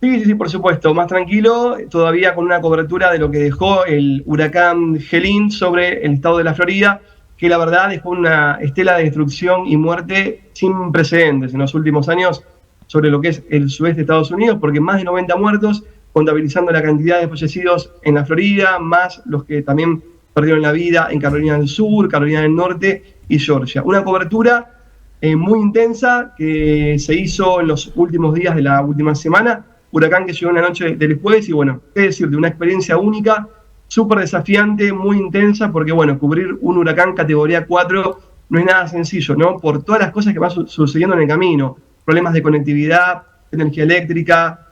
Sí, sí, sí, por supuesto, más tranquilo, todavía con una cobertura de lo que dejó el huracán Helene sobre el estado de la Florida, que la verdad dejó una estela de destrucción y muerte sin precedentes en los últimos años sobre lo que es el sudeste de Estados Unidos, porque más de 90 muertos, contabilizando la cantidad de fallecidos en la Florida, más los que también perdieron la vida en Carolina del Sur, Carolina del Norte y Georgia. Una cobertura muy intensa que se hizo en los últimos días de la última semana. Huracán que llegó en la noche del jueves y bueno, es decir, de una experiencia única, súper desafiante, muy intensa, porque bueno, cubrir un huracán categoría 4 no es nada sencillo, ¿no? Por todas las cosas que van sucediendo en el camino, problemas de conectividad, energía eléctrica,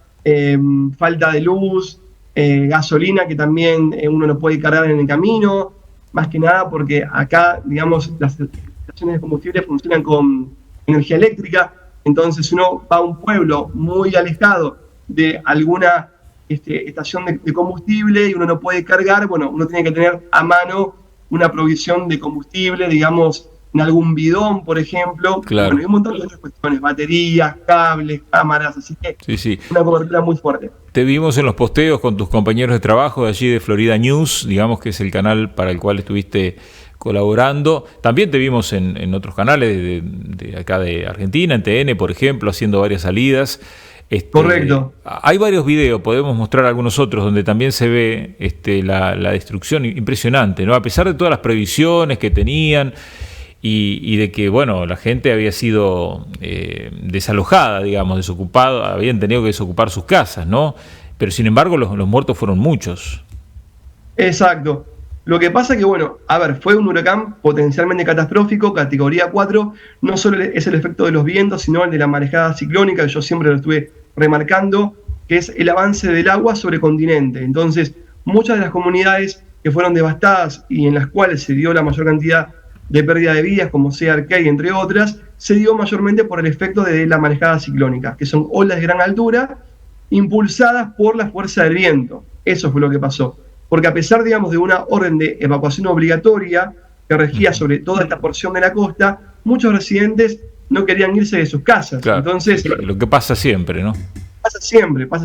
falta de luz, gasolina que también uno no puede cargar en el camino, más que nada porque acá, digamos, las estaciones de combustible funcionan con energía eléctrica, entonces uno va a un pueblo muy alejado de alguna estación de combustible y uno no puede cargar, bueno, uno tiene que tener a mano una provisión de combustible, digamos, en algún bidón, por ejemplo. Claro. Bueno, hay un montón de otras cuestiones, baterías, cables, cámaras, así que Sí, sí. una cobertura muy fuerte. Te vimos en los posteos con tus compañeros de trabajo de allí de Florida News, digamos que es el canal para el cual estuviste colaborando. También te vimos en otros canales de acá de Argentina, en TN, por ejemplo, haciendo varias salidas. Correcto. Hay varios videos, podemos mostrar algunos otros, donde también se ve la destrucción impresionante, ¿no? A pesar de todas las previsiones que tenían y de que, bueno, la gente había sido desalojada, digamos, desocupada, habían tenido que desocupar sus casas, ¿no? Pero sin embargo los muertos fueron muchos. Exacto. Lo que pasa que, bueno, a ver, fue un huracán potencialmente catastrófico, categoría 4, no solo es el efecto de los vientos, sino el de la marejada ciclónica, que yo siempre lo estuve remarcando, que es el avance del agua sobre el continente. Entonces, muchas de las comunidades que fueron devastadas y en las cuales se dio la mayor cantidad de pérdida de vidas, como sea Arcay, entre otras, se dio mayormente por el efecto de la marejada ciclónica, que son olas de gran altura impulsadas por la fuerza del viento. Eso fue lo que pasó. Porque a pesar, digamos, de una orden de evacuación obligatoria que regía sobre toda esta porción de la costa, muchos residentes no querían irse de sus casas. Claro, entonces, lo que pasa siempre, ¿no? Pasa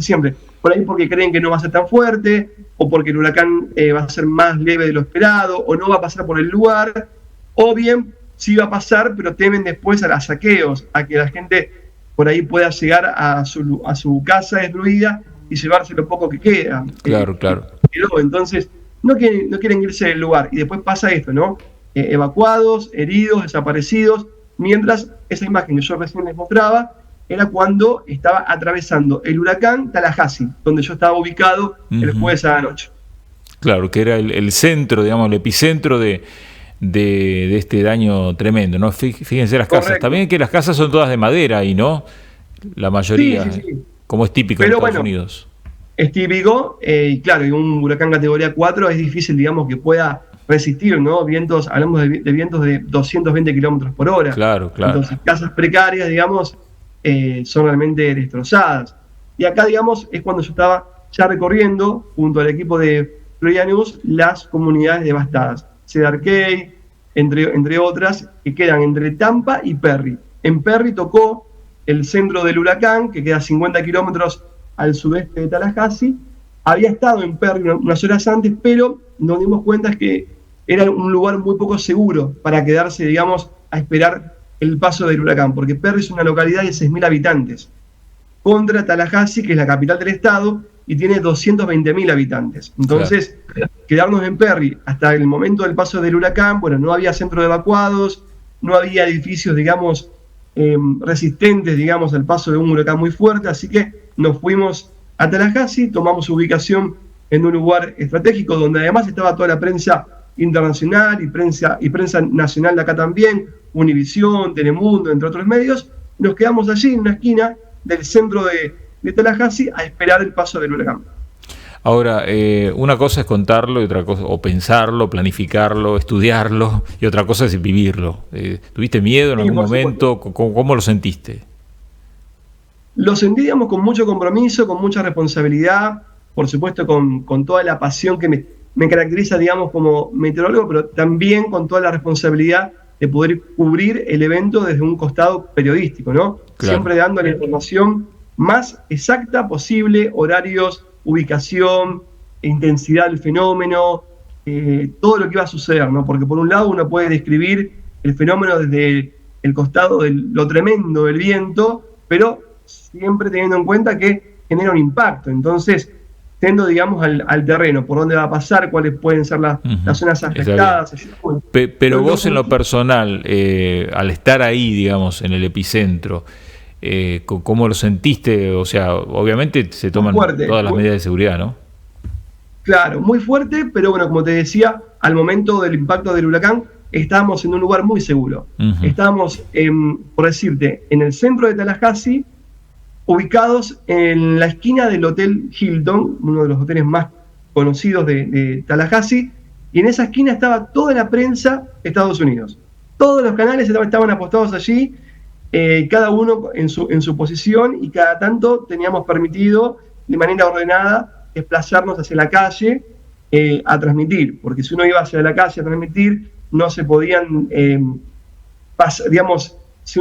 siempre. Por ahí porque creen que no va a ser tan fuerte, o porque el huracán va a ser más leve de lo esperado, o no va a pasar por el lugar, o bien sí va a pasar, pero temen después a los saqueos, a que la gente por ahí pueda llegar a su casa destruida y llevarse lo poco que queda. Claro, claro. Entonces, no quieren irse del lugar. Y después pasa esto, ¿no? Evacuados, heridos, desaparecidos, mientras esa imagen que yo recién les mostraba era cuando estaba atravesando el huracán Tallahassee, donde yo estaba ubicado el jueves a la noche. Claro, que era el centro, digamos, el epicentro de este daño tremendo, ¿no? Fíjense las casas. Correcto. También que las casas son todas de madera y no la mayoría, sí. Como es típico en Estados Unidos. Es típico, y claro, y un huracán categoría 4 es difícil, digamos, que pueda resistir, ¿no? Vientos, hablamos de vientos de 220 kilómetros por hora. Claro. Entonces, casas precarias, digamos, son realmente destrozadas. Y acá, digamos, es cuando yo estaba ya recorriendo, junto al equipo de Florida News, las comunidades devastadas. Cedar Cay, entre otras, que quedan entre Tampa y Perry. En Perry tocó el centro del huracán, que queda a 50 kilómetros al sudeste de Tallahassee. Había estado en Perry unas horas antes, pero nos dimos cuenta que era un lugar muy poco seguro para quedarse, digamos, a esperar el paso del huracán, porque Perry es una localidad de 6.000 habitantes, contra Tallahassee, que es la capital del estado, y tiene 220.000 habitantes. Entonces, quedarnos en Perry hasta el momento del paso del huracán, bueno, no había centro de evacuados, no había edificios, digamos, resistentes, digamos, al paso de un huracán muy fuerte, así que nos fuimos a Tallahassee, tomamos ubicación en un lugar estratégico donde además estaba toda la prensa internacional y prensa nacional de acá también, Univisión, Telemundo, entre otros medios. Nos quedamos allí en una esquina del centro de Tallahassee a esperar el paso del huracán. Ahora, una cosa es contarlo y otra cosa, o pensarlo, planificarlo, estudiarlo, y otra cosa es vivirlo. ¿Tuviste miedo en algún momento? ¿Cómo lo sentiste? Lo sentí, digamos, con mucho compromiso, con mucha responsabilidad, por supuesto con toda la pasión que me caracteriza, digamos, como meteorólogo, pero también con toda la responsabilidad de poder cubrir el evento desde un costado periodístico, ¿no? Claro. Siempre dando la información más exacta posible, horarios, ubicación, intensidad del fenómeno, todo lo que iba a suceder, ¿no? Porque por un lado uno puede describir el fenómeno desde el costado de lo tremendo del viento, pero siempre teniendo en cuenta que genera un impacto. Entonces, tendo, digamos, al terreno, por dónde va a pasar, cuáles pueden ser las zonas afectadas. Pero vos en lo personal, al estar ahí, digamos, en el epicentro, ¿cómo lo sentiste? O sea, obviamente se toman todas las medidas de seguridad, ¿no? Claro, muy fuerte, pero bueno, como te decía, al momento del impacto del huracán, estábamos en un lugar muy seguro. Estábamos, por decirte, en el centro de Tallahassee, ubicados en la esquina del Hotel Hilton, uno de los hoteles más conocidos de Tallahassee, y en esa esquina estaba toda la prensa de Estados Unidos. Todos los canales estaban apostados allí, cada uno en su posición, y cada tanto teníamos permitido, de manera ordenada, desplazarnos hacia la calle a transmitir, porque si uno iba hacia la calle a transmitir, no se podían digamos, si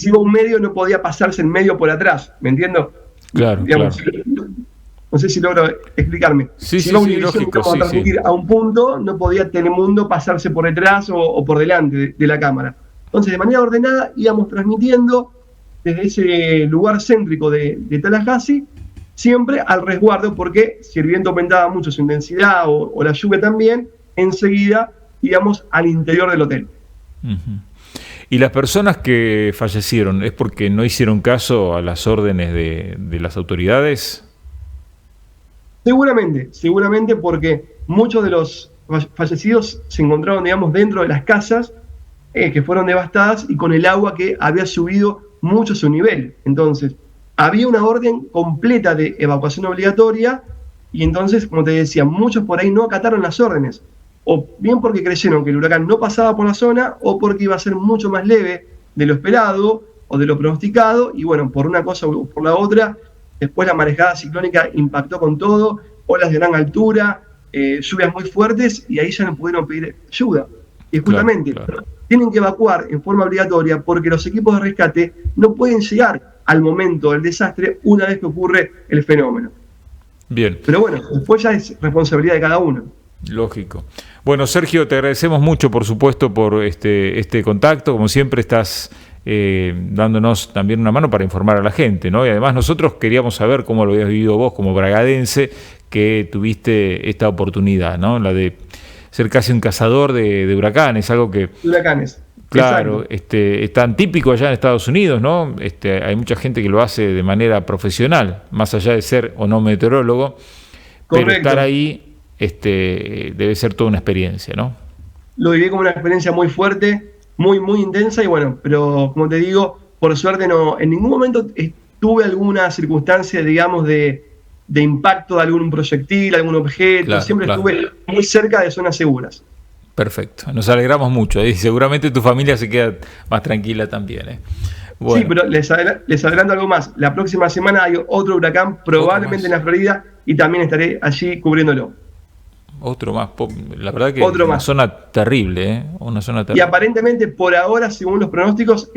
iba un medio no podía pasarse el medio por atrás, ¿me entiendo? Claro, digamos, claro. No sé si logro explicarme. Sí, si iba lógico, a transmitir a un punto, no podía Telemundo pasarse por detrás o por delante de la cámara. Entonces, de manera ordenada, íbamos transmitiendo desde ese lugar céntrico de Tallahassee, siempre al resguardo, porque si el viento aumentaba mucho su intensidad o la lluvia también, enseguida íbamos al interior del hotel. ¿Y las personas que fallecieron es porque no hicieron caso a las órdenes de las autoridades? Seguramente porque muchos de los fallecidos se encontraron, digamos, dentro de las casas que fueron devastadas y con el agua que había subido mucho su nivel. Entonces, había una orden completa de evacuación obligatoria y entonces, como te decía, muchos por ahí no acataron las órdenes, o bien porque creyeron que el huracán no pasaba por la zona o porque iba a ser mucho más leve de lo esperado o de lo pronosticado, y bueno, por una cosa o por la otra, después la marejada ciclónica impactó con todo, olas de gran altura, lluvias muy fuertes, y ahí ya no pudieron pedir ayuda. Y justamente tienen que evacuar en forma obligatoria porque los equipos de rescate no pueden llegar al momento del desastre una vez que ocurre el fenómeno. Bien. Pero bueno, después ya es responsabilidad de cada uno. Lógico. Bueno, Sergio, te agradecemos mucho, por supuesto, por este contacto. Como siempre, estás dándonos también una mano para informar a la gente, ¿no? Y además nosotros queríamos saber cómo lo habías vivido vos como bragadense, que tuviste esta oportunidad, ¿no? La de ser casi un cazador de huracanes, algo que... Huracanes. Claro, es tan típico allá en Estados Unidos, ¿no? Hay mucha gente que lo hace de manera profesional, más allá de ser o no meteorólogo. Correcto. Pero estar ahí debe ser toda una experiencia, ¿no? Lo viví como una experiencia muy fuerte, muy intensa, y bueno, pero como te digo, por suerte no, en ningún momento tuve alguna circunstancia, digamos, de impacto de algún proyectil, algún objeto. Claro, siempre estuve muy cerca de zonas seguras. Perfecto, nos alegramos mucho y seguramente tu familia se queda más tranquila también. Bueno. Sí, pero les adelanto algo más. La próxima semana hay otro huracán, probablemente en la Florida, y también estaré allí cubriéndolo. Otro más, la verdad que una zona terrible, una zona terrible. Y aparentemente por ahora, según los pronósticos,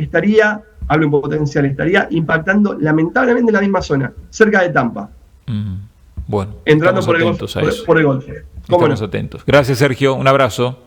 hablo en potencial, estaría impactando lamentablemente en la misma zona, cerca de Tampa. Bueno, entrando por el Golfo. Estamos atentos. Gracias, Sergio, un abrazo.